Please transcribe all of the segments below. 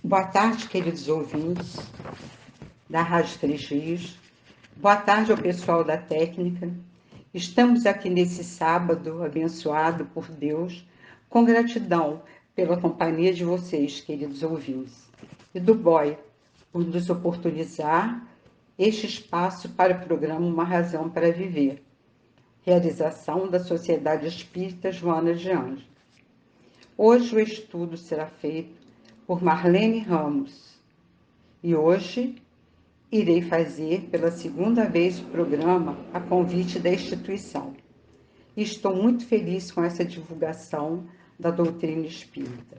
Boa tarde, queridos ouvintes da Rádio Três Rios. Boa tarde ao pessoal da técnica. Estamos aqui nesse sábado abençoado por Deus, com gratidão pela companhia de vocês, queridos ouvintes, e do BOI, por nos oportunizar este espaço para o programa Uma Razão para Viver, realização da Sociedade Espírita Joana de Ângeles. Hoje o estudo será feito por Marlene Ramos e hoje irei fazer pela segunda vez o programa a convite da instituição. E estou muito feliz com essa divulgação da doutrina espírita.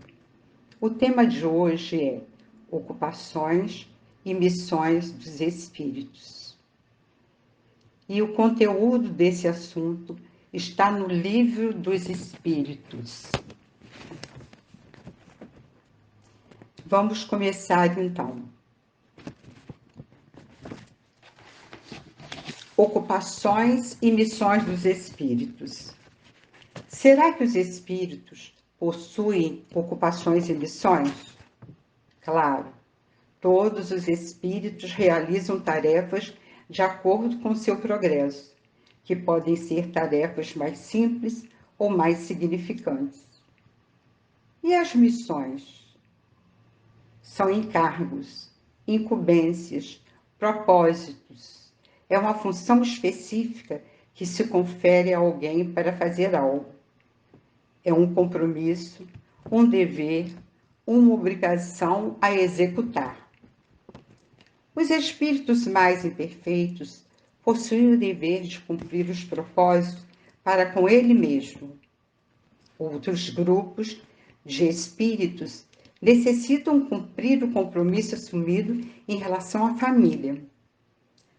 O tema de hoje é ocupações e missões dos espíritos. E o conteúdo desse assunto está no Livro dos Espíritos. Vamos começar então. Ocupações e missões dos espíritos. Será que os espíritos possuem ocupações e missões? Claro, todos os espíritos realizam tarefas de acordo com seu progresso, que podem ser tarefas mais simples ou mais significantes. E as missões? São encargos, incumbências, propósitos. É uma função específica que se confere a alguém para fazer algo. É um compromisso, um dever, uma obrigação a executar. Os espíritos mais imperfeitos possuem o dever de cumprir os propósitos para com ele mesmo. Outros grupos de espíritos necessitam cumprir o compromisso assumido em relação à família.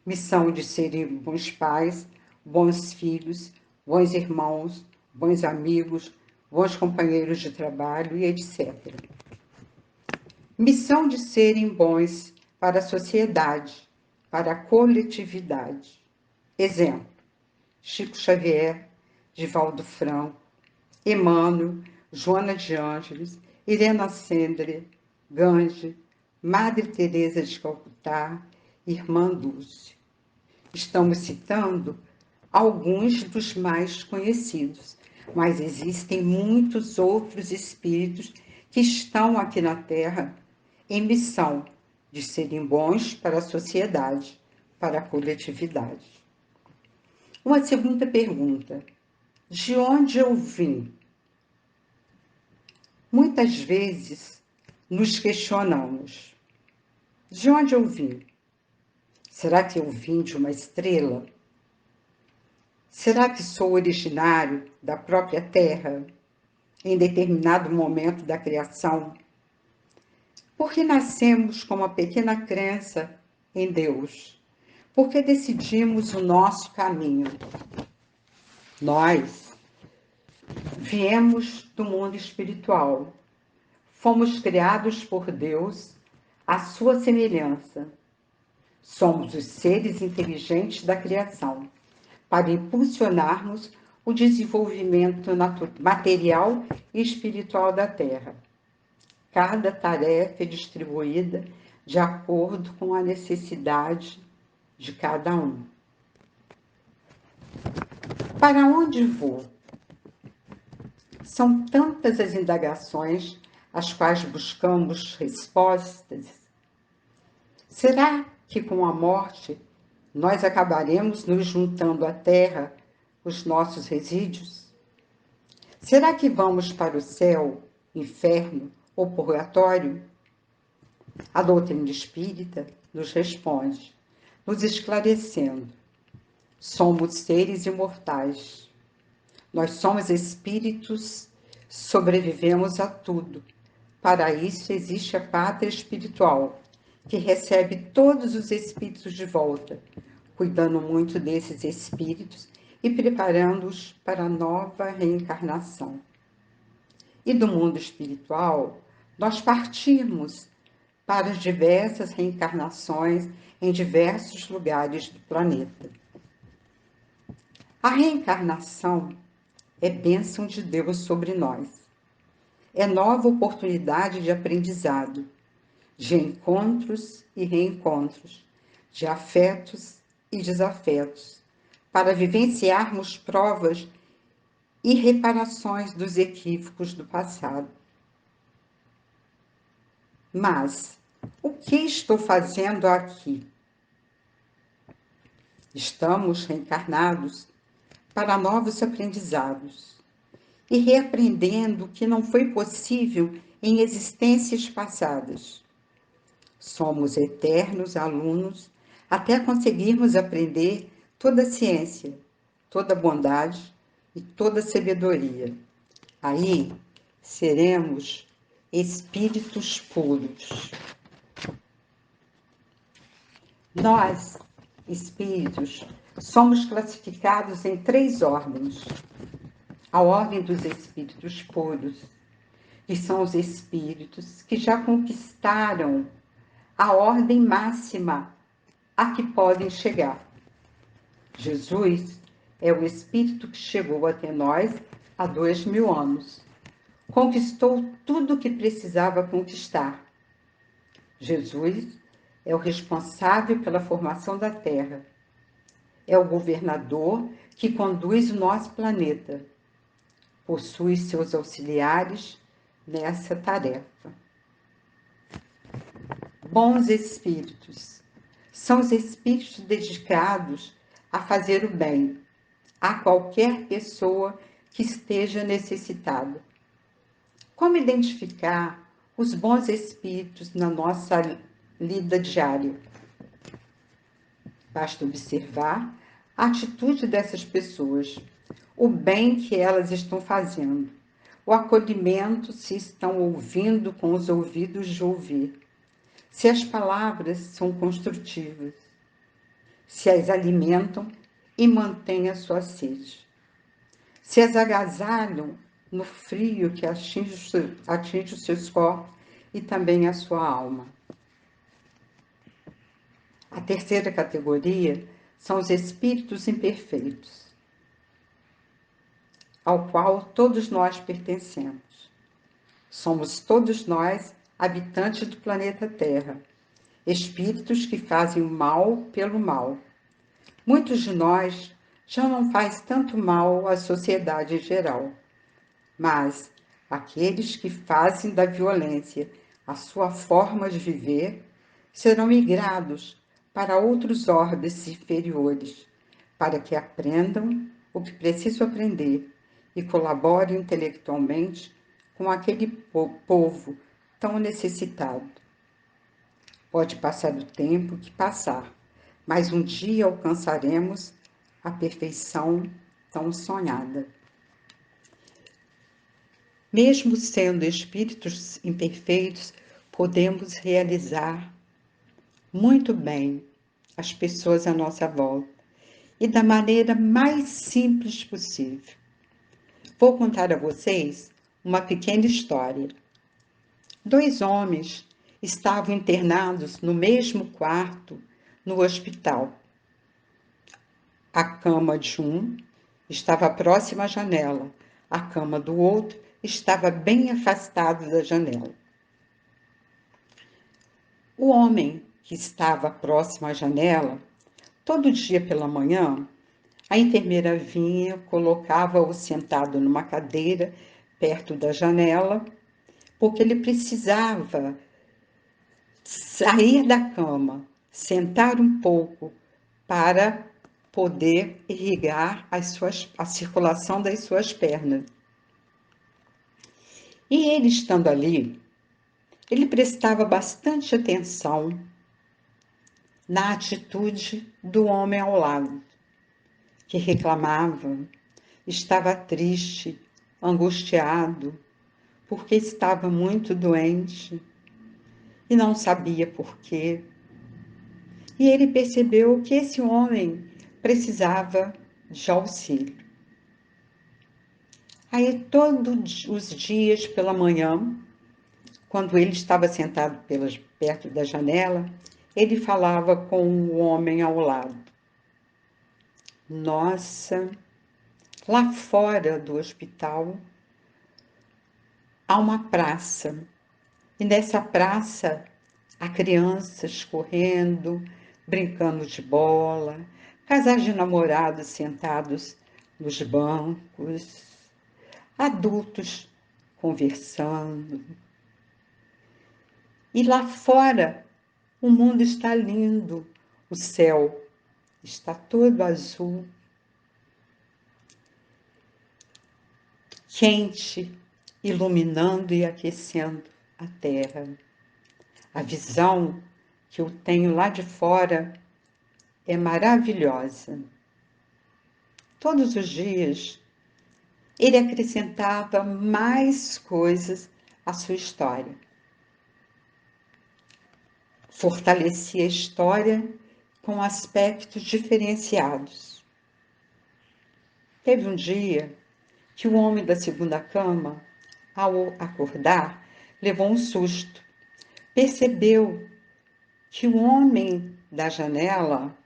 Missão de serem bons pais, bons filhos, bons irmãos, bons amigos, bons companheiros de trabalho e etc. Missão de serem bons para a sociedade, para a coletividade. Exemplo: Chico Xavier, Divaldo Franco, Emmanuel, Joana de Ângeles, Irena Sendler, Gandhi, Madre Teresa de Calcutá, Irmã Dulce. Estamos citando alguns dos mais conhecidos, mas existem muitos outros espíritos que estão aqui na Terra em missão de serem bons para a sociedade, para a coletividade. Uma segunda pergunta: de onde eu vim? Muitas vezes nos questionamos: de onde eu vim? Será que eu vim de uma estrela? Será que sou originário da própria Terra, em determinado momento da criação? Por que nascemos com uma pequena crença em Deus? Por que decidimos o nosso caminho? Nós viemos do mundo espiritual. Fomos criados por Deus à sua semelhança. Somos os seres inteligentes da criação, para impulsionarmos o desenvolvimento material e espiritual da Terra. Cada tarefa é distribuída de acordo com a necessidade de cada um. Para onde vou? São tantas as indagações às quais buscamos respostas. Será que com a morte nós acabaremos nos juntando à Terra, os nossos resíduos? Será que vamos para o céu, inferno ou purgatório? A doutrina espírita nos responde, nos esclarecendo: somos seres imortais. Nós somos espíritos, sobrevivemos a tudo. Para isso existe a pátria espiritual, que recebe todos os espíritos de volta, cuidando muito desses espíritos e preparando-os para a nova reencarnação. E do mundo espiritual, nós partimos para as diversas reencarnações em diversos lugares do planeta. A reencarnação é bênção de Deus sobre nós. É nova oportunidade de aprendizado, de encontros e reencontros, de afetos e desafetos, para vivenciarmos provas e reparações dos equívocos do passado. Mas o que estou fazendo aqui? Estamos reencarnados para novos aprendizados e reaprendendo o que não foi possível em existências passadas. Somos eternos alunos até conseguirmos aprender toda a ciência, toda a bondade e toda a sabedoria. Aí seremos espíritos puros. Nós, espíritos, somos classificados em 3 ordens. A ordem dos espíritos puros, que são os espíritos que já conquistaram a ordem máxima a que podem chegar. Jesus é o espírito que chegou até nós há 2000 anos. Conquistou tudo o que precisava conquistar. Jesus é o responsável pela formação da Terra. É o governador que conduz o nosso planeta. Possui seus auxiliares nessa tarefa. Bons espíritos são os espíritos dedicados a fazer o bem a qualquer pessoa que esteja necessitada. Como identificar os bons espíritos na nossa lida diária? Basta observar a atitude dessas pessoas, o bem que elas estão fazendo, o acolhimento se estão ouvindo com os ouvidos de ouvir, se as palavras são construtivas, se as alimentam e mantêm a sua sede, se as agasalham no frio que atinge os seus corpos e também a sua alma. A terceira categoria são os espíritos imperfeitos, ao qual todos nós pertencemos. Somos todos nós habitantes do planeta Terra, espíritos que fazem o mal pelo mal. Muitos de nós já não faz tanto mal à sociedade em geral, mas aqueles que fazem da violência a sua forma de viver serão migrados para outros orbes inferiores, para que aprendam o que precisam aprender e colaborem intelectualmente com aquele povo tão necessitado. Pode passar o tempo que passar, mas um dia alcançaremos a perfeição tão sonhada. Mesmo sendo espíritos imperfeitos, podemos realizar muito bem as pessoas à nossa volta e da maneira mais simples possível. Vou contar a vocês uma pequena história. 2 homens estavam internados no mesmo quarto no hospital. A cama de um estava próxima à janela, a cama do outro estava bem afastada da janela. O homem que estava próximo à janela, todo dia pela manhã, a enfermeira vinha, colocava-o sentado numa cadeira perto da janela, porque ele precisava sair da cama, sentar um pouco para poder irrigar a circulação das suas pernas. E ele estando ali, ele prestava bastante atenção na atitude do homem ao lado, que reclamava, estava triste, angustiado, porque estava muito doente e não sabia por quê. E ele percebeu que esse homem precisava de auxílio. Aí, todos os dias pela manhã, quando ele estava sentado perto da janela, ele falava com o homem ao lado. Nossa, lá fora do hospital há uma praça. E nessa praça Há crianças correndo, brincando de bola, casais de namorados sentados nos bancos, adultos conversando. E lá fora, o mundo está lindo, o céu está todo azul, quente, iluminando e aquecendo a terra. A visão que eu tenho lá de fora é maravilhosa. Todos os dias, ele acrescentava mais coisas à sua história. Fortalecia a história com aspectos diferenciados. Teve um dia que o homem da segunda cama, ao acordar, levou um susto. Percebeu que o homem da janela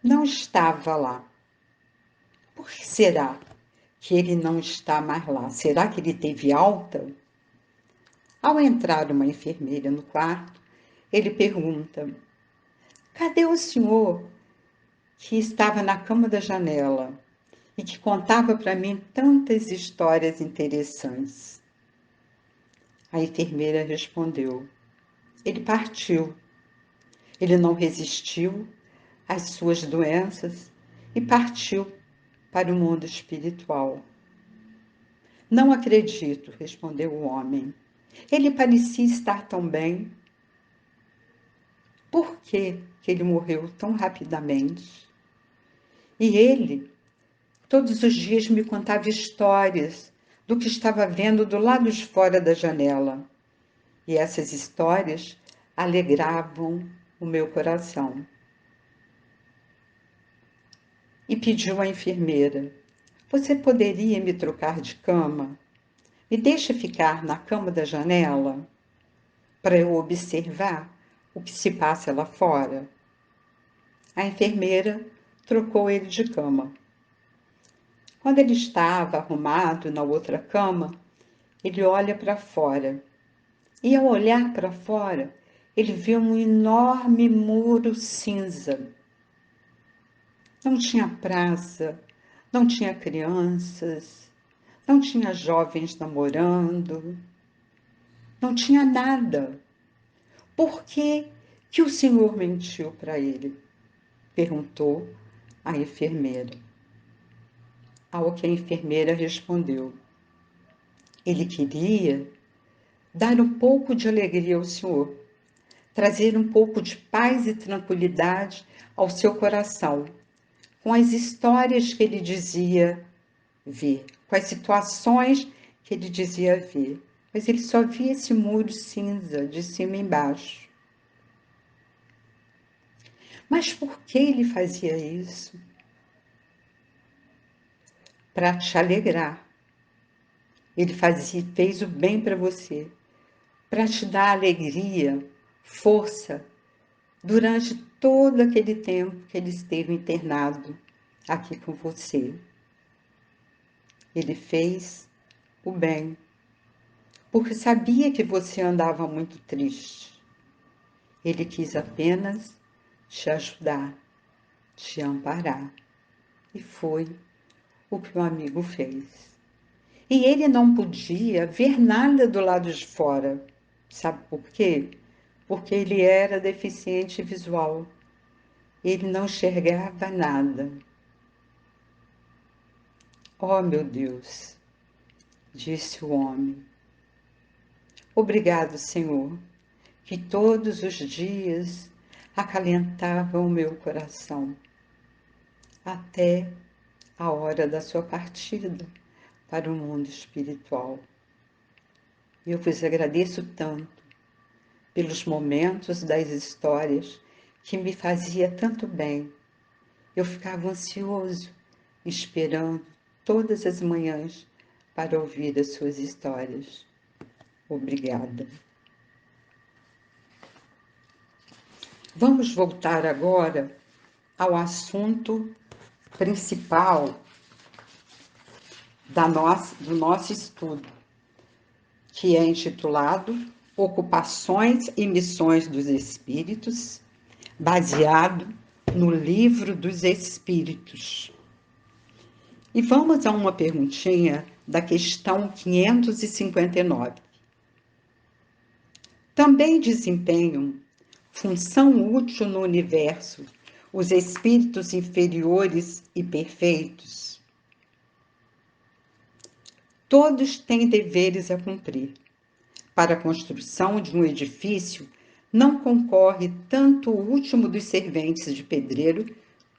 não estava lá. Por que será que ele não está mais lá? Será que ele teve alta? Ao entrar uma enfermeira no quarto, ele pergunta: cadê o senhor que estava na cama da janela e que contava para mim tantas histórias interessantes? A enfermeira respondeu: ele partiu. Ele não resistiu às suas doenças e partiu para o mundo espiritual. Não acredito, respondeu o homem. Ele parecia estar tão bem. Por que ele morreu tão rapidamente? E ele, todos os dias, me contava histórias do que estava vendo do lado de fora da janela. E essas histórias alegravam o meu coração. E pediu à enfermeira: você poderia me trocar de cama? Me deixa ficar na cama da janela para eu observar o que se passa lá fora? A enfermeira trocou ele de cama. Quando ele estava arrumado na outra cama, ele olha para fora. E ao olhar para fora, ele vê um enorme muro cinza. Não tinha praça, não tinha crianças, não tinha jovens namorando, não tinha nada. Por que o senhor mentiu para ele? Perguntou a enfermeira. Ao que a enfermeira respondeu: ele queria dar um pouco de alegria ao senhor, trazer um pouco de paz e tranquilidade ao seu coração, com as histórias que ele dizia ver, com as situações que ele dizia ver. Mas ele só via esse muro cinza de cima e embaixo. Mas por que ele fazia isso? Para te alegrar. Ele fez o bem para você, para te dar alegria, força, durante todo aquele tempo que ele esteve internado aqui com você. Ele fez o bem, porque sabia que você andava muito triste. Ele quis apenas te ajudar, te amparar. E foi o que o amigo fez. E ele não podia ver nada do lado de fora. Sabe por quê? Porque ele era deficiente visual. Ele não enxergava nada. Oh, meu Deus, disse o homem. Obrigado, Senhor, que todos os dias acalentavam o meu coração, até a hora da sua partida para o mundo espiritual. Eu vos agradeço tanto pelos momentos das histórias que me fazia tanto bem. Eu ficava ansioso, esperando todas as manhãs para ouvir as suas histórias. Obrigada. Vamos voltar agora ao assunto principal do nosso estudo, que é intitulado Ocupações e Missões dos Espíritos, baseado no Livro dos Espíritos. E vamos a uma perguntinha da questão 559. Também desempenham função útil no universo os espíritos inferiores e perfeitos? Todos têm deveres a cumprir. Para a construção de um edifício, não concorre tanto o último dos serventes de pedreiro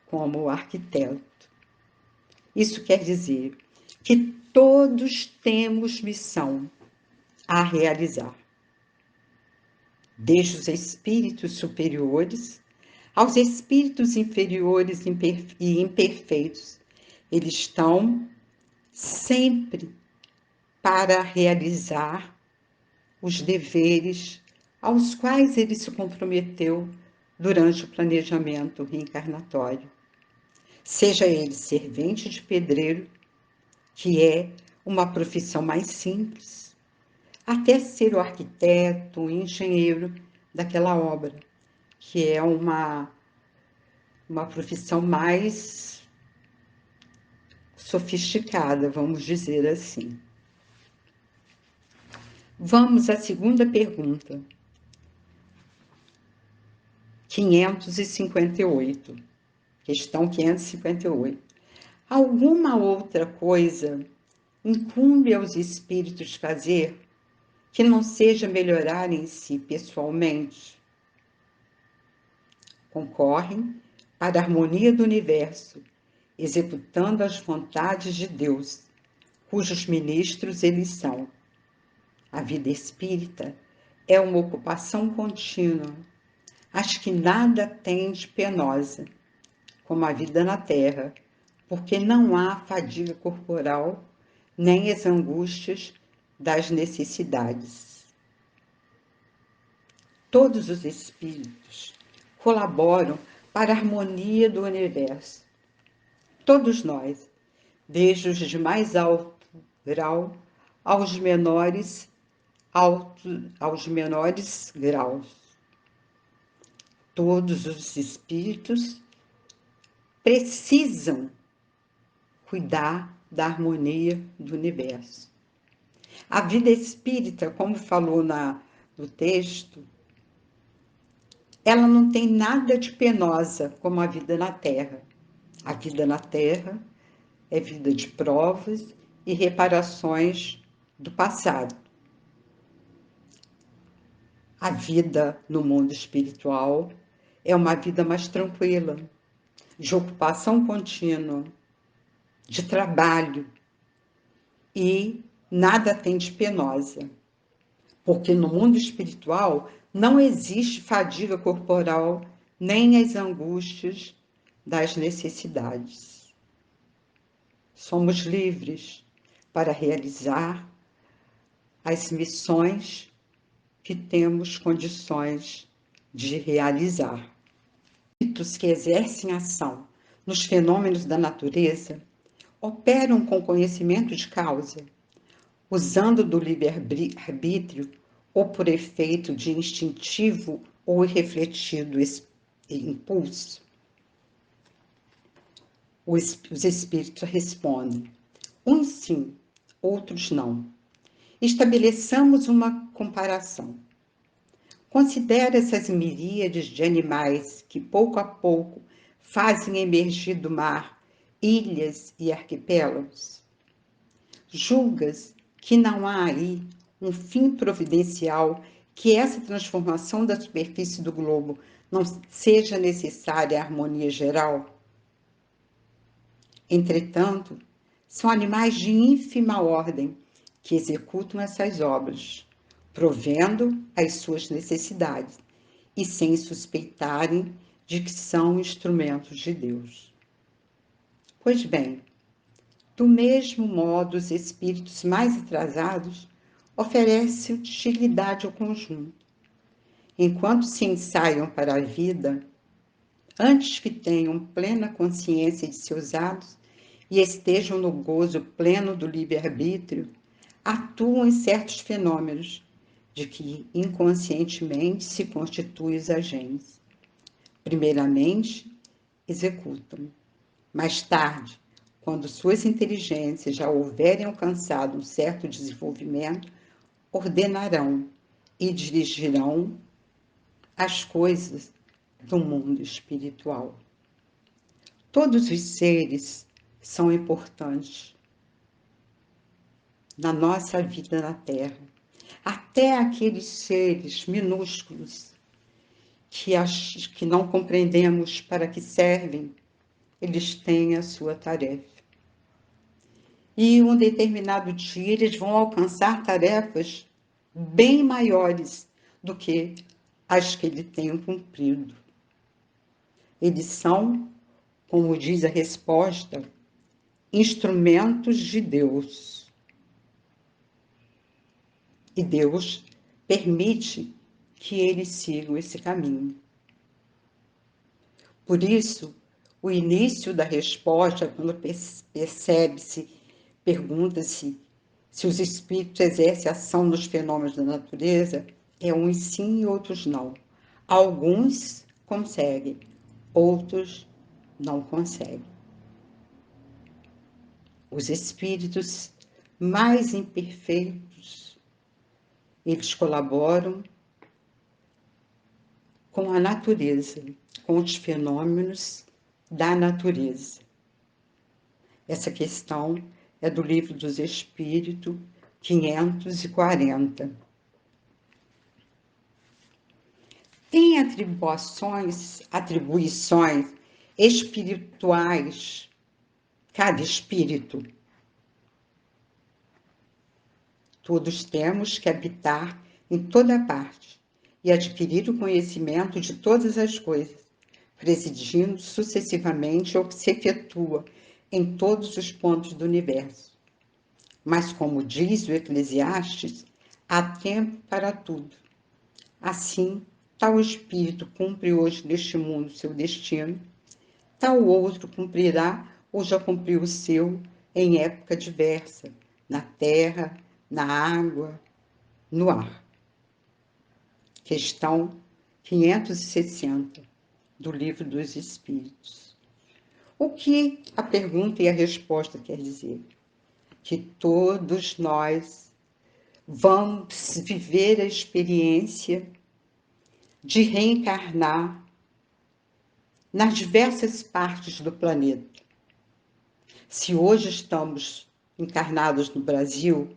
como o arquiteto. Isso quer dizer que todos temos missão a realizar. Desde os espíritos superiores aos espíritos inferiores e imperfeitos, eles estão sempre para realizar os deveres aos quais ele se comprometeu durante o planejamento reencarnatório. Seja ele servente de pedreiro, que é uma profissão mais simples, até ser o arquiteto, o engenheiro daquela obra, que é uma profissão mais sofisticada, vamos dizer assim. Vamos à segunda pergunta. 558. Questão 558. Alguma outra coisa incumbe aos espíritos fazer que não seja melhorar em si pessoalmente? Concorrem para a harmonia do universo, executando as vontades de Deus, cujos ministros eles são. A vida espírita é uma ocupação contínua, as que nada tem de penosa, como a vida na terra, porque não há fadiga corporal, nem as angústias das necessidades. Todos os espíritos colaboram para a harmonia do universo. Todos nós, desde os de mais alto grau aos menores graus. Todos os espíritos precisam cuidar da harmonia do universo. A vida espírita, como falou no texto, ela não tem nada de penosa como a vida na Terra. A vida na Terra é vida de provas e reparações do passado. A vida no mundo espiritual é uma vida mais tranquila, de ocupação contínua, de trabalho, e nada tem de penosa, porque no mundo espiritual não existe fadiga corporal, nem as angústias das necessidades. Somos livres para realizar as missões que temos condições de realizar. Espíritos que exercem ação nos fenômenos da natureza operam com conhecimento de causa, usando do livre-arbítrio ou por efeito de instintivo ou irrefletido impulso. Os espíritos respondem: uns sim, outros não. Estabeleçamos uma comparação. Considera essas miríades de animais que, pouco a pouco, fazem emergir do mar ilhas e arquipélagos. Julgas que não há aí um fim providencial, que essa transformação da superfície do globo não seja necessária à harmonia geral? Entretanto, são animais de ínfima ordem que executam essas obras, provendo as suas necessidades e sem suspeitarem de que são instrumentos de Deus. Pois bem, do mesmo modo, os espíritos mais atrasados oferecem utilidade ao conjunto. Enquanto se ensaiam para a vida, antes que tenham plena consciência de seus atos e estejam no gozo pleno do livre-arbítrio, atuam em certos fenômenos de que inconscientemente se constituem os agentes. Primeiramente, executam. Mais tarde, quando suas inteligências já houverem alcançado um certo desenvolvimento, ordenarão e dirigirão as coisas do mundo espiritual. Todos os seres são importantes na nossa vida na Terra. Até aqueles seres minúsculos que não compreendemos para que servem, eles têm a sua tarefa. E um determinado dia eles vão alcançar tarefas bem maiores do que as que ele tem cumprido. Eles são, como diz a resposta, instrumentos de Deus. E Deus permite que eles sigam esse caminho. Por isso, o início da resposta, quando pergunta-se se os espíritos exercem ação nos fenômenos da natureza, é uns sim e outros não. Alguns conseguem, outros não conseguem. Os espíritos mais imperfeitos, eles colaboram com a natureza, com os fenômenos da natureza. Essa questão é do Livro dos Espíritos, 540. Tem atribuições espirituais cada espírito. Todos temos que habitar em toda parte e adquirir o conhecimento de todas as coisas, presidindo sucessivamente o que se efetua em todos os pontos do universo. Mas, como diz o Eclesiastes, há tempo para tudo. Assim, tal espírito cumpre hoje neste mundo seu destino, tal outro cumprirá ou já cumpriu o seu em época diversa, na terra, na água, no ar. Questão 560 do Livro dos Espíritos. O que a pergunta e a resposta quer dizer? Que todos nós vamos viver a experiência de reencarnar nas diversas partes do planeta. Se hoje estamos encarnados no Brasil,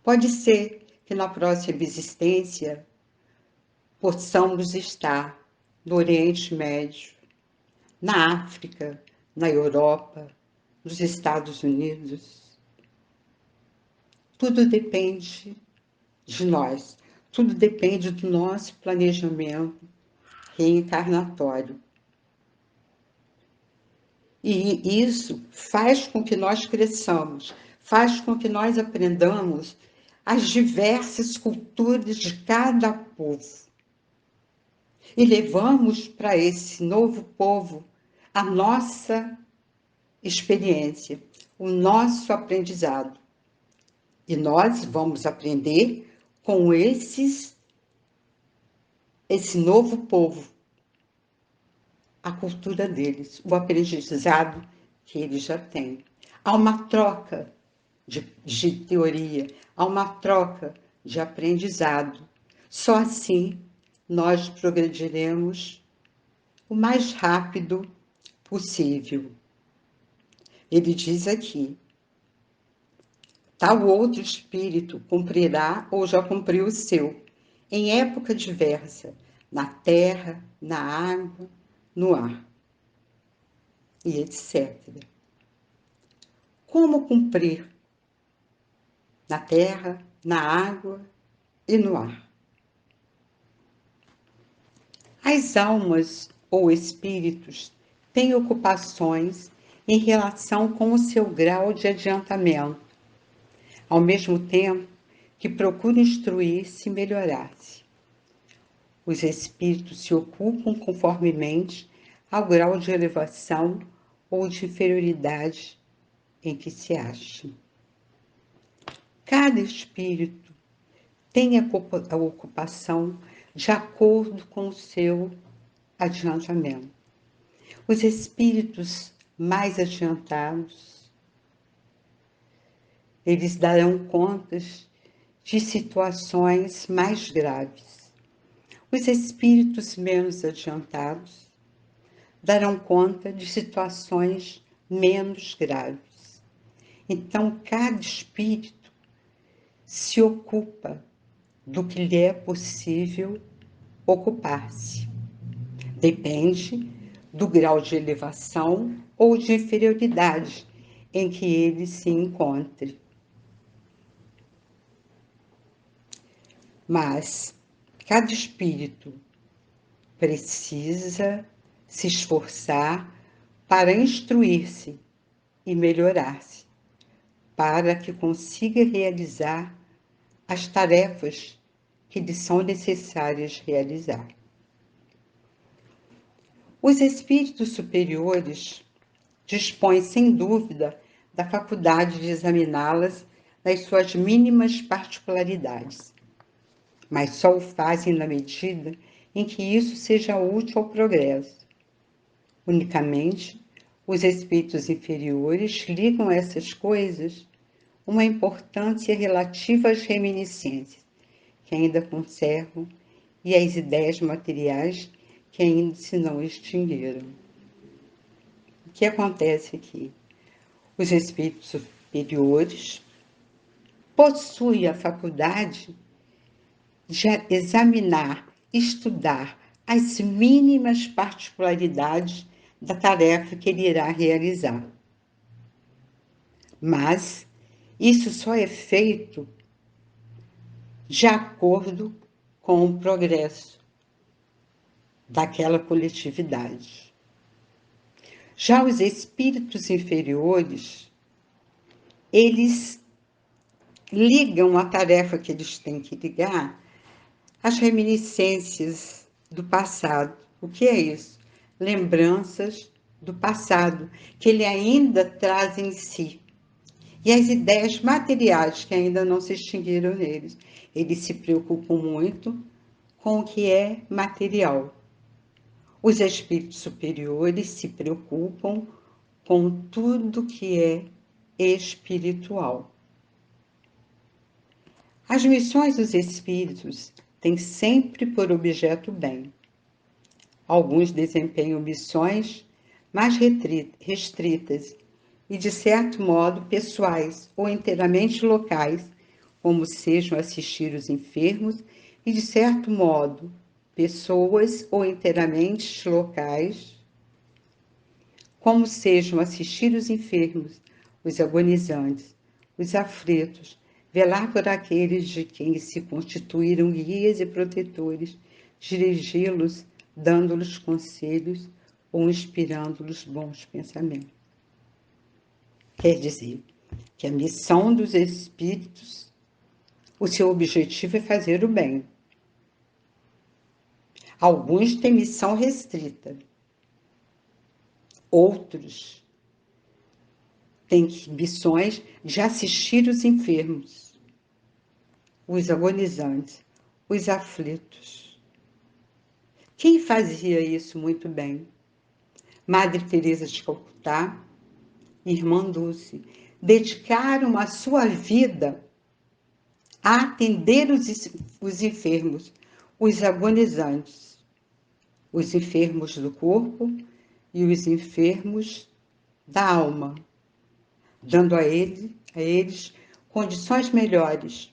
pode ser que na próxima existência possamos estar no Oriente Médio, na África, na Europa, nos Estados Unidos. Tudo depende de nós, tudo depende do nosso planejamento reencarnatório. E isso faz com que nós cresçamos, faz com que nós aprendamos as diversas culturas de cada povo. E levamos para esse novo povo a nossa experiência, o nosso aprendizado. E nós vamos aprender com esse novo povo, a cultura deles, o aprendizado que eles já têm. Há uma troca de teoria, há uma troca de aprendizado. Só assim nós progrediremos o mais rápido possível. Ele diz aqui: tal outro espírito cumprirá ou já cumpriu o seu, em época diversa, na terra, na água, no ar, e etc. Como cumprir na terra, na água e no ar? As almas ou espíritos têm ocupações em relação com o seu grau de adiantamento, ao mesmo tempo que procuram instruir-se e melhorar-se. Os espíritos se ocupam conformemente ao grau de elevação ou de inferioridade em que se acham. Cada espírito tem a ocupação de acordo com o seu adiantamento. Os espíritos mais adiantados, eles darão contas de situações mais graves. Os espíritos menos adiantados darão conta de situações menos graves. Então, cada espírito se ocupa do que lhe é possível ocupar-se. Depende do grau de elevação ou de inferioridade em que ele se encontre. Mas cada espírito precisa se esforçar para instruir-se e melhorar-se, para que consiga realizar as tarefas que lhe são necessárias realizar. Os espíritos superiores dispõem, sem dúvida, da faculdade de examiná-las nas suas mínimas particularidades, mas só o fazem na medida em que isso seja útil ao progresso. Unicamente, os espíritos inferiores ligam a essas coisas uma importância relativa às reminiscências, que ainda conservam, e às ideias materiais que ainda se não extinguiram. O que acontece aqui? Os espíritos superiores possuem a faculdade de examinar, estudar as mínimas particularidades da tarefa que ele irá realizar. Mas isso só é feito de acordo com o progresso daquela coletividade. Já os espíritos inferiores, eles ligam a tarefa que eles têm que ligar às reminiscências do passado. O que é isso? Lembranças do passado, que ele ainda traz em si. E as ideias materiais que ainda não se extinguiram neles. Eles se preocupam muito com o que é material. Os espíritos superiores se preocupam com tudo que é espiritual. As missões dos espíritos têm sempre por objeto o bem. Alguns desempenham missões mais restritas e, de certo modo, pessoais ou inteiramente locais, como sejam assistir os enfermos, e, de certo modo, pessoas ou inteiramente locais, como sejam assistir os enfermos, os agonizantes, os aflitos, velar por aqueles de quem se constituíram guias e protetores, dirigi-los, dando-lhes conselhos ou inspirando-lhes bons pensamentos. Quer dizer que a missão dos espíritos, o seu objetivo é fazer o bem. Alguns têm missão restrita, outros têm missões de assistir os enfermos, os agonizantes, os aflitos. Quem fazia isso muito bem? Madre Teresa de Calcutá, Irmã Dulce, dedicaram a sua vida a atender os enfermos, os agonizantes, os enfermos do corpo e os enfermos da alma, dando a eles condições melhores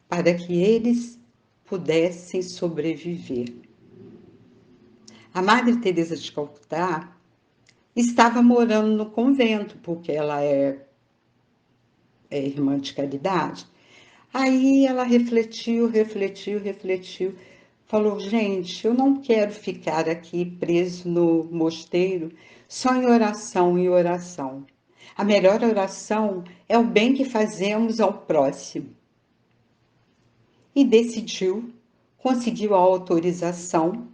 para que eles pudessem sobreviver. A Madre Teresa de Calcutá estava morando no convento, porque ela é irmã de caridade. Aí ela refletiu, falou, gente, eu não quero ficar aqui preso no mosteiro só em oração. A melhor oração é o bem que fazemos ao próximo. E decidiu, conseguiu a autorização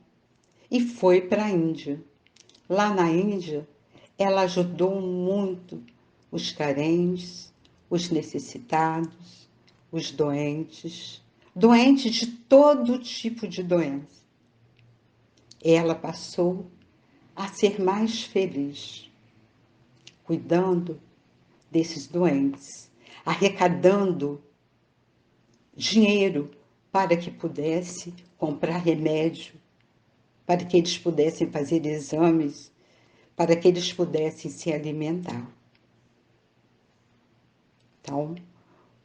e foi para a Índia. Lá na Índia, ela ajudou muito os carentes, os necessitados, os doentes, doente de todo tipo de doença. Ela passou a ser mais feliz, cuidando desses doentes, arrecadando dinheiro para que pudesse comprar remédio, para que eles pudessem fazer exames, para que eles pudessem se alimentar. Então,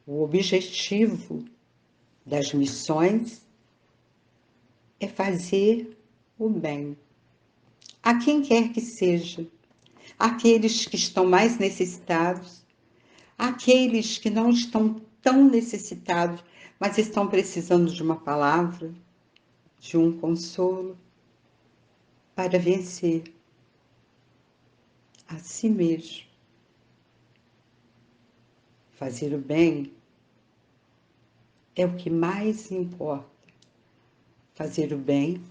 o objetivo das missões é fazer o bem a quem quer que seja, aqueles que estão mais necessitados, aqueles que não estão tão necessitados, mas estão precisando de uma palavra, de um consolo, para vencer a si mesmo. Fazer o bem é o que mais importa. Fazer o bem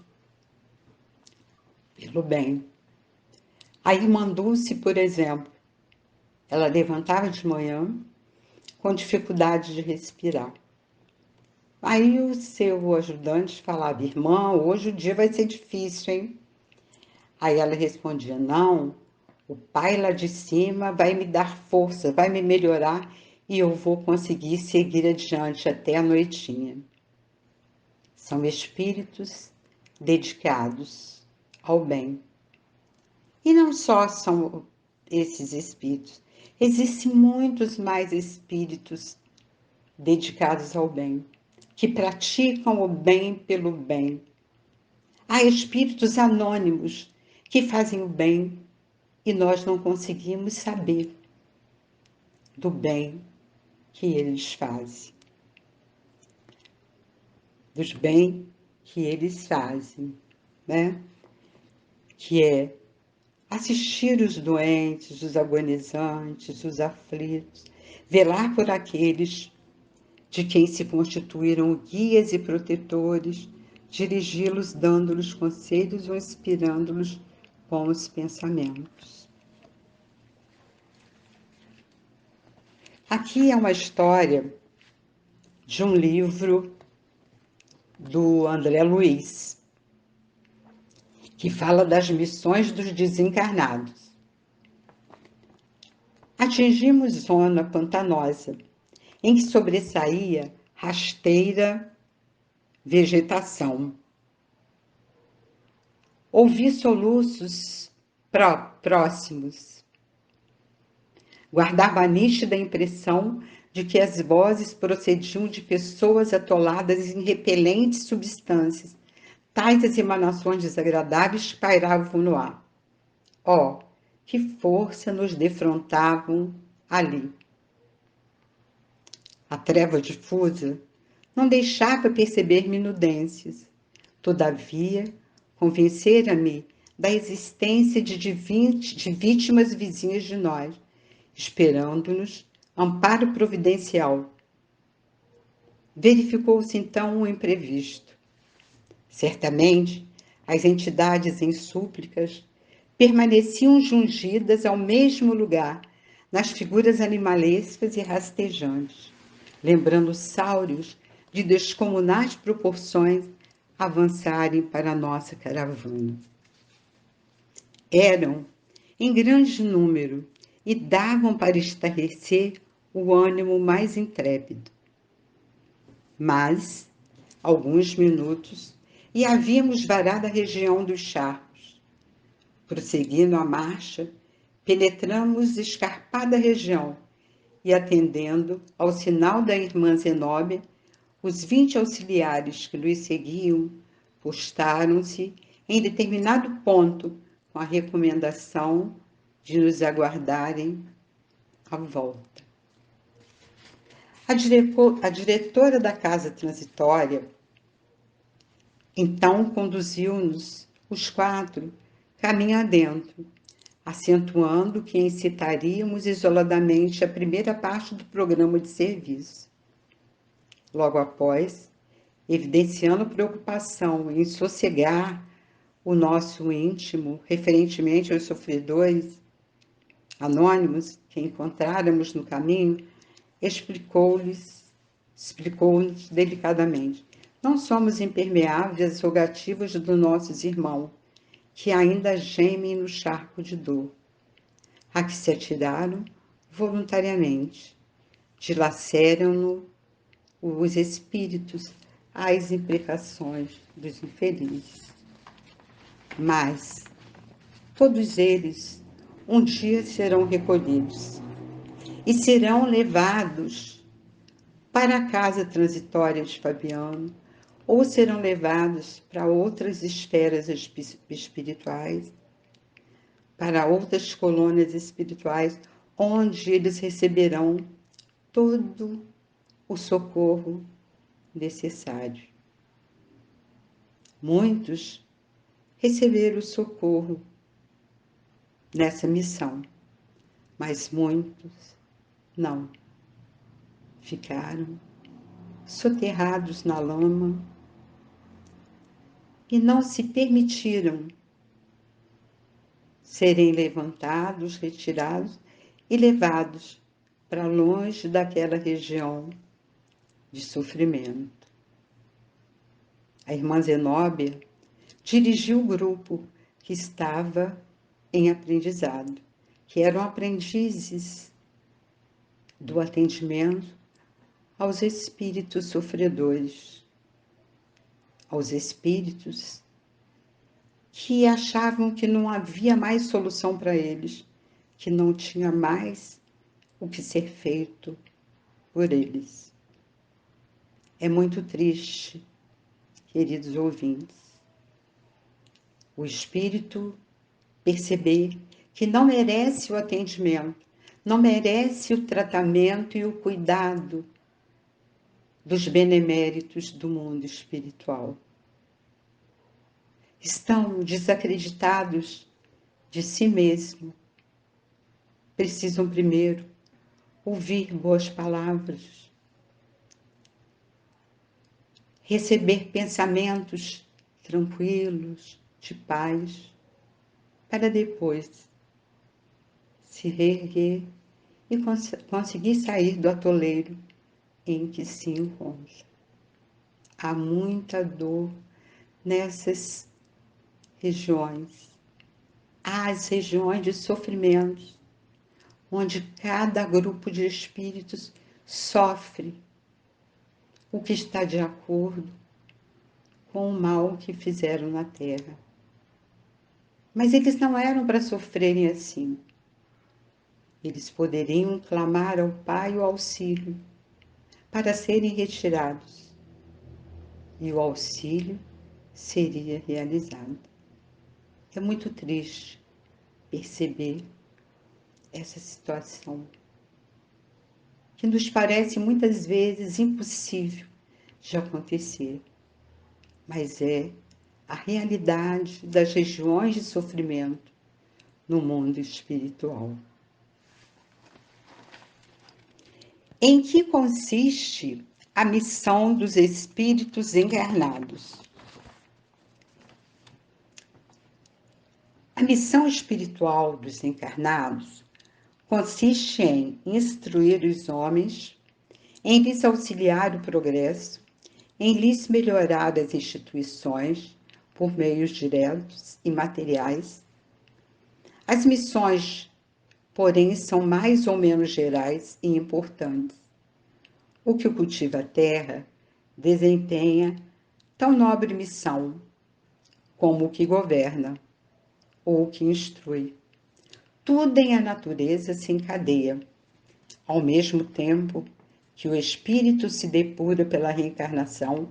pelo bem. A irmã Dulce, por exemplo, ela levantava de manhã com dificuldade de respirar. Aí o seu ajudante falava: irmã, hoje o dia vai ser difícil, hein? Aí ela respondia: não, o pai lá de cima vai me dar força, vai me melhorar e eu vou conseguir seguir adiante até a noitinha. São espíritos dedicados ao bem. E não só são esses espíritos, existem muitos mais espíritos dedicados ao bem, que praticam o bem pelo bem. Há espíritos anônimos que fazem o bem e nós não conseguimos saber do bem que eles fazem, dos bem que eles fazem, né? Que é assistir os doentes, os agonizantes, os aflitos, velar por aqueles de quem se constituíram guias e protetores, dirigi-los dando-lhes conselhos ou inspirando-los com os pensamentos. Aqui é uma história de um livro do André Luiz, que fala das missões dos desencarnados. Atingimos zona pantanosa, em que sobressaía rasteira vegetação. Ouvi soluços próximos. Guardava a nítida impressão de que as vozes procediam de pessoas atoladas em repelentes substâncias. Tais as emanações desagradáveis que pairavam no ar. Oh, que força nos defrontavam ali! A treva difusa não deixava perceber minudências. Todavia, convencera-me da existência de vítimas vizinhas de nós, esperando-nos amparo providencial. Verificou-se então um imprevisto. Certamente, as entidades em súplicas permaneciam jungidas ao mesmo lugar, nas figuras animalescas e rastejantes, lembrando sáureos de descomunais proporções avançarem para a nossa caravana. Eram em grande número e davam para estarrecer o ânimo mais intrépido. Mas, alguns minutos, e havíamos varado a região dos charcos. Prosseguindo a marcha, penetramos escarpada região e, atendendo ao sinal da irmã Zenóbia, os 20 auxiliares que nos seguiam postaram-se em determinado ponto com a recomendação de nos aguardarem à volta. A diretora da casa transitória, então, conduziu-nos, os 4, caminho adentro, acentuando que encetaríamos isoladamente a primeira parte do programa de serviço. Logo após, evidenciando preocupação em sossegar o nosso íntimo referentemente aos sofredores anônimos que encontráramos no caminho, explicou-lhes explicou-nos delicadamente. Não somos impermeáveis às rogativas dos nossos irmãos, que ainda gemem no charco de dor, a que se atiraram voluntariamente. Dilaceram-no os espíritos às imprecações dos infelizes. Mas todos eles um dia serão recolhidos e serão levados para a casa transitória de Fabiano, ou serão levados para outras esferas espirituais, para outras colônias espirituais, onde eles receberão todo o socorro necessário. Muitos receberam o socorro nessa missão, mas muitos não. Ficaram soterrados na lama e não se permitiram serem levantados, retirados e levados para longe daquela região de sofrimento. A irmã Zenóbia dirigiu o grupo que estava em aprendizado, que eram aprendizes do atendimento aos espíritos sofredores, aos espíritos que achavam que não havia mais solução para eles, que não tinha mais o que ser feito por eles. É muito triste, queridos ouvintes, o espírito perceber que não merece o atendimento, não merece o tratamento e o cuidado dos beneméritos do mundo espiritual. Estão desacreditados de si mesmo. Precisam primeiro ouvir boas palavras, receber pensamentos tranquilos, de paz, para depois se reerguer e conseguir sair do atoleiro em que se encontra. Há muita dor nessas regiões. Há as regiões de sofrimentos, onde cada grupo de espíritos sofre o que está de acordo com o mal que fizeram na Terra. Mas eles não eram para sofrerem assim. Eles poderiam clamar ao Pai o auxílio para serem retirados, e o auxílio seria realizado. É muito triste perceber essa situação, que nos parece muitas vezes impossível de acontecer, mas é a realidade das regiões de sofrimento no mundo espiritual. Em que consiste a missão dos espíritos encarnados? A missão espiritual dos encarnados consiste em instruir os homens, em lhes auxiliar o progresso, em lhes melhorar as instituições por meios diretos e materiais. As missões, porém, são mais ou menos gerais e importantes. O que cultiva a terra desempenha tão nobre missão como o que governa ou o que instrui. Tudo em a natureza se encadeia, ao mesmo tempo que o espírito se depura pela reencarnação,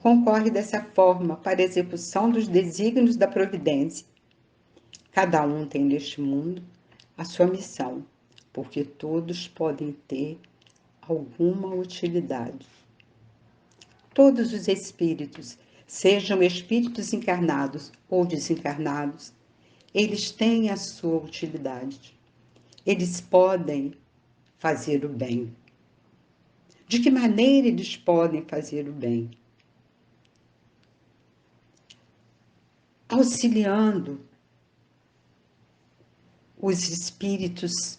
concorre dessa forma para a execução dos desígnios da providência. Cada um tem neste mundo a sua missão, porque todos podem ter alguma utilidade. Todos os espíritos, sejam espíritos encarnados ou desencarnados, eles têm a sua utilidade. Eles podem fazer o bem. De que maneira eles podem fazer o bem? Auxiliando os espíritos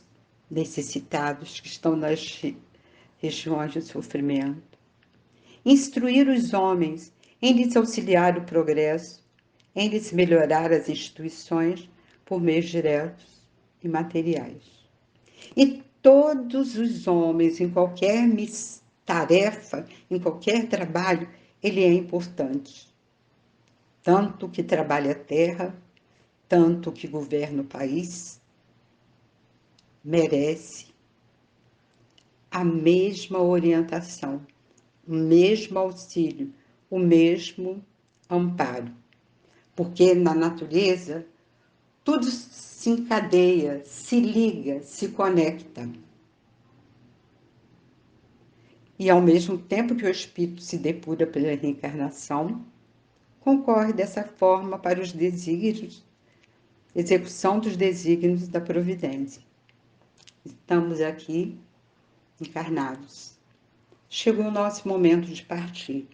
necessitados que estão nas regiões de sofrimento, instruir os homens, em lhes auxiliar o progresso, em lhes melhorar as instituições por meios diretos e materiais. E todos os homens, em qualquer tarefa, em qualquer trabalho, ele é importante. Tanto que trabalha a terra, tanto que governa o país, merece a mesma orientação, o mesmo auxílio, o mesmo amparo. Porque na natureza tudo se encadeia, se liga, se conecta. E ao mesmo tempo que o espírito se depura pela reencarnação, concorre dessa forma para os desígnios, execução dos desígnios da providência. Estamos aqui encarnados. Chegou o nosso momento de partir.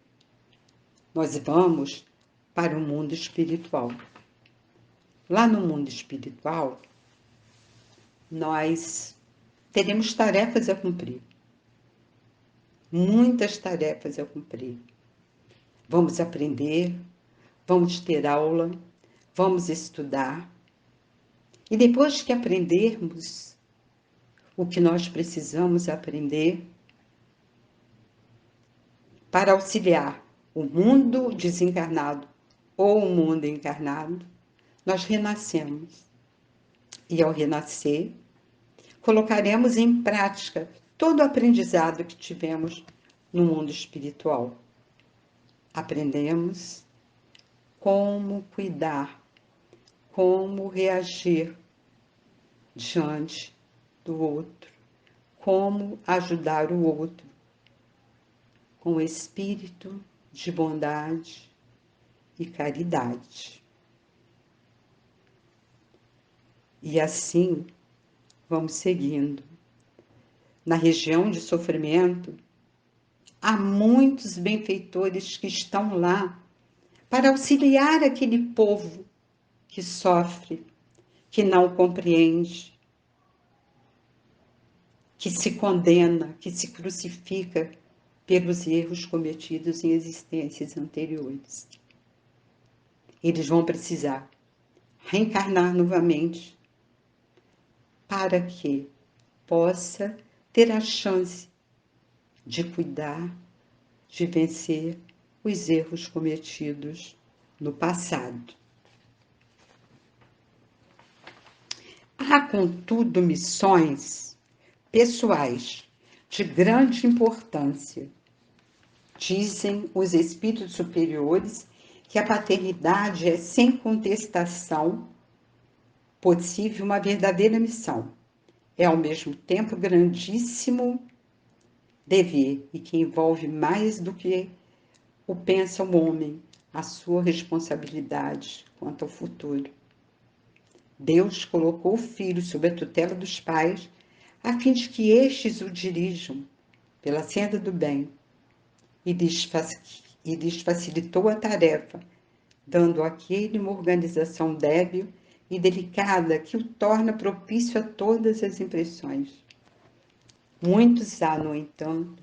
Nós vamos para o mundo espiritual. Lá no mundo espiritual, nós teremos tarefas a cumprir. Muitas tarefas a cumprir. Vamos aprender, vamos ter aula, vamos estudar. E depois que aprendermos o que nós precisamos aprender para auxiliar o mundo desencarnado ou o mundo encarnado, nós renascemos. E ao renascer, colocaremos em prática todo o aprendizado que tivemos no mundo espiritual. Aprendemos como cuidar, como reagir diante do outro, como ajudar o outro com espírito de bondade e caridade. E assim vamos seguindo. Na região de sofrimento, há muitos benfeitores que estão lá para auxiliar aquele povo que sofre, que não compreende, que se condena, que se crucifica pelos erros cometidos em existências anteriores. Eles vão precisar reencarnar novamente para que possa ter a chance de cuidar, de vencer os erros cometidos no passado. Há, contudo, missões pessoais de grande importância. Dizem os espíritos superiores que a paternidade é, sem contestação, possível uma verdadeira missão. É, ao mesmo tempo, grandíssimo dever e que envolve mais do que o pensa o homem, a sua responsabilidade quanto ao futuro. Deus colocou o filho sob a tutela dos pais a fim de que estes o dirijam pela senda do bem e lhes facilitou a tarefa, dando àquele uma organização débil e delicada que o torna propício a todas as impressões. Muitos há, no entanto,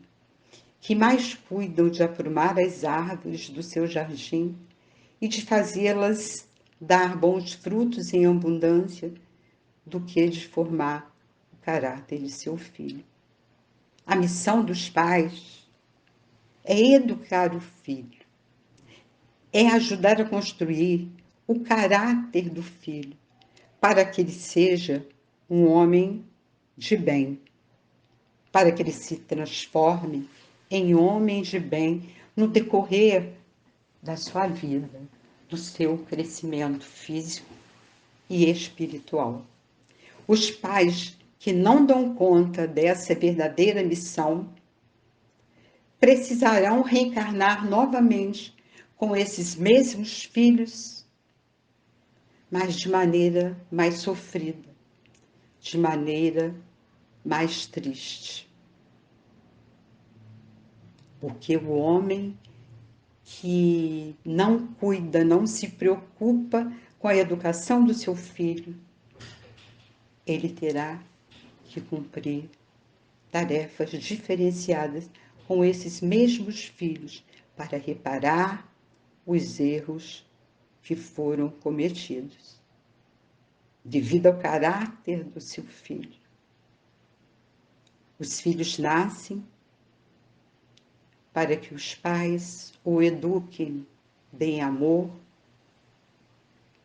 que mais cuidam de aprumar as árvores do seu jardim e de fazê-las dar bons frutos em abundância do que de formar o caráter de seu filho. A missão dos pais é educar o filho, é ajudar a construir o caráter do filho, para que ele seja um homem de bem, para que ele se transforme em homem de bem no decorrer da sua vida, do seu crescimento físico e espiritual. Os pais que não dão conta dessa verdadeira missão precisarão reencarnar novamente com esses mesmos filhos, mas de maneira mais sofrida, de maneira mais triste. Porque o homem que não cuida, não se preocupa com a educação do seu filho, ele terá que cumprir tarefas diferenciadas com esses mesmos filhos para reparar os erros que foram cometidos, devido ao caráter do seu filho. Os filhos nascem para que os pais o eduquem, deem amor,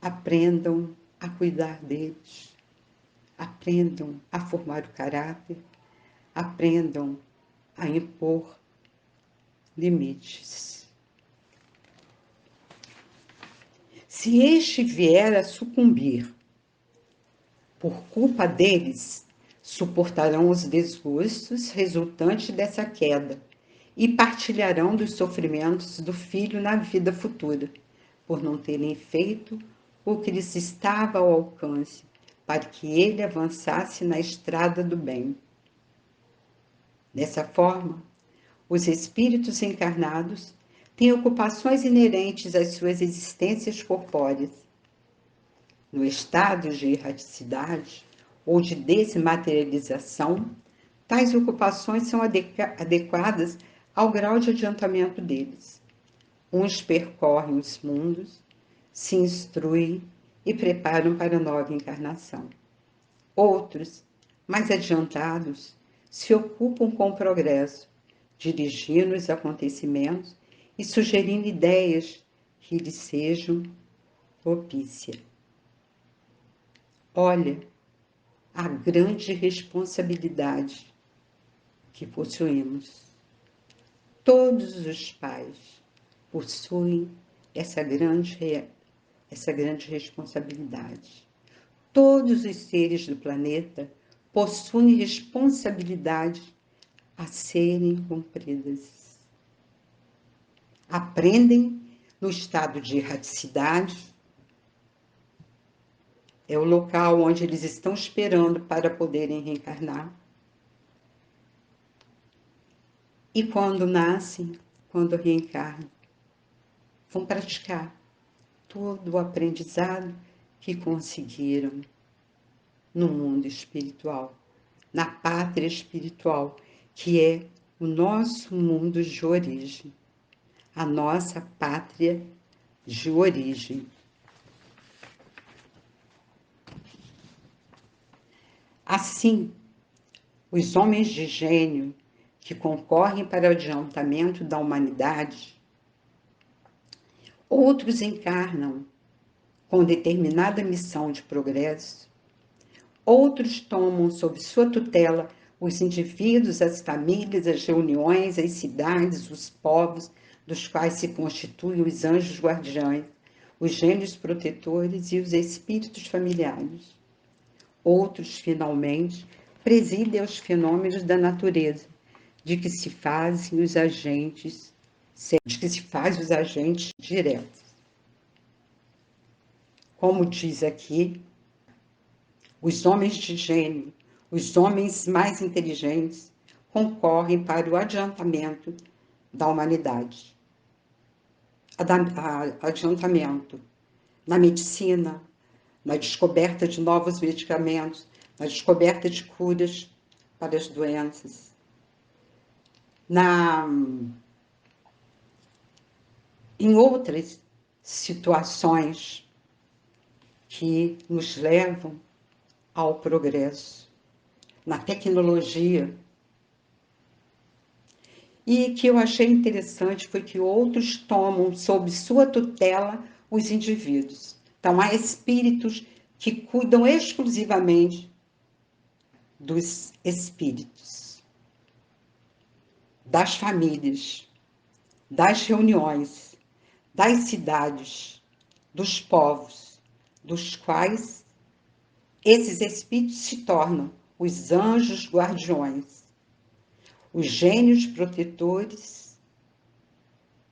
aprendam a cuidar deles, aprendam a formar o caráter, aprendam a impor limites. Se este vier a sucumbir por culpa deles, suportarão os desgostos resultantes dessa queda e partilharão dos sofrimentos do filho na vida futura, por não terem feito o que lhes estava ao alcance, para que ele avançasse na estrada do bem. Dessa forma, os espíritos encarnados têm ocupações inerentes às suas existências corpóreas. No estado de erraticidade ou de desmaterialização, tais ocupações são adequadas ao grau de adiantamento deles. Uns percorrem os mundos, se instruem e preparam para a nova encarnação. Outros, mais adiantados, se ocupam com o progresso, dirigindo os acontecimentos e sugerindo ideias que lhes sejam propícias. Olha a grande responsabilidade que possuímos. Todos os pais possuem essa grande responsabilidade. Todos os seres do planeta possuem responsabilidade a serem cumpridas. Aprendem no estado de erraticidade, é o local onde eles estão esperando para poderem reencarnar. E quando nascem, quando reencarnam, vão praticar todo o aprendizado que conseguiram no mundo espiritual, na pátria espiritual, que é o nosso mundo de origem, a nossa pátria de origem. Assim, os homens de gênio que concorrem para o adiantamento da humanidade, outros encarnam com determinada missão de progresso, outros tomam sob sua tutela os indivíduos, as famílias, as reuniões, as cidades, os povos, dos quais se constituem os anjos guardiães, os gênios protetores e os espíritos familiares. Outros, finalmente, presidem os fenômenos da natureza, de que se fazem os agentes diretos. Como diz aqui, os homens de gênio, os homens mais inteligentes, concorrem para o adiantamento da humanidade. Adiantamento na medicina, na descoberta de novos medicamentos, na descoberta de curas para as doenças, em outras situações que nos levam ao progresso, na tecnologia. E que eu achei interessante foi que outros tomam sob sua tutela os indivíduos. Então, há espíritos que cuidam exclusivamente dos espíritos, das famílias, das reuniões, das cidades, dos povos, dos quais esses espíritos se tornam os anjos guardiões, os gênios protetores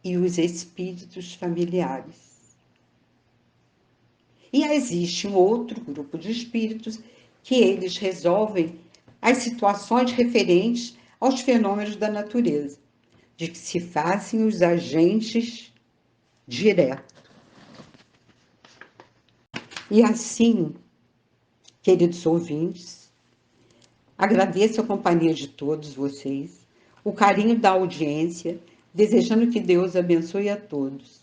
e os espíritos familiares. E existe um outro grupo de espíritos que eles resolvem as situações referentes aos fenômenos da natureza, de que se fazem os agentes diretos. E assim, queridos ouvintes, agradeço a companhia de todos vocês. o carinho da audiência, desejando que Deus abençoe a todos.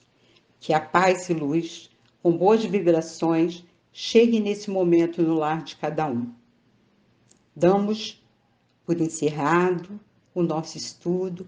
Que a paz e luz, com boas vibrações, chegue nesse momento no lar de cada um. Damos por encerrado o nosso estudo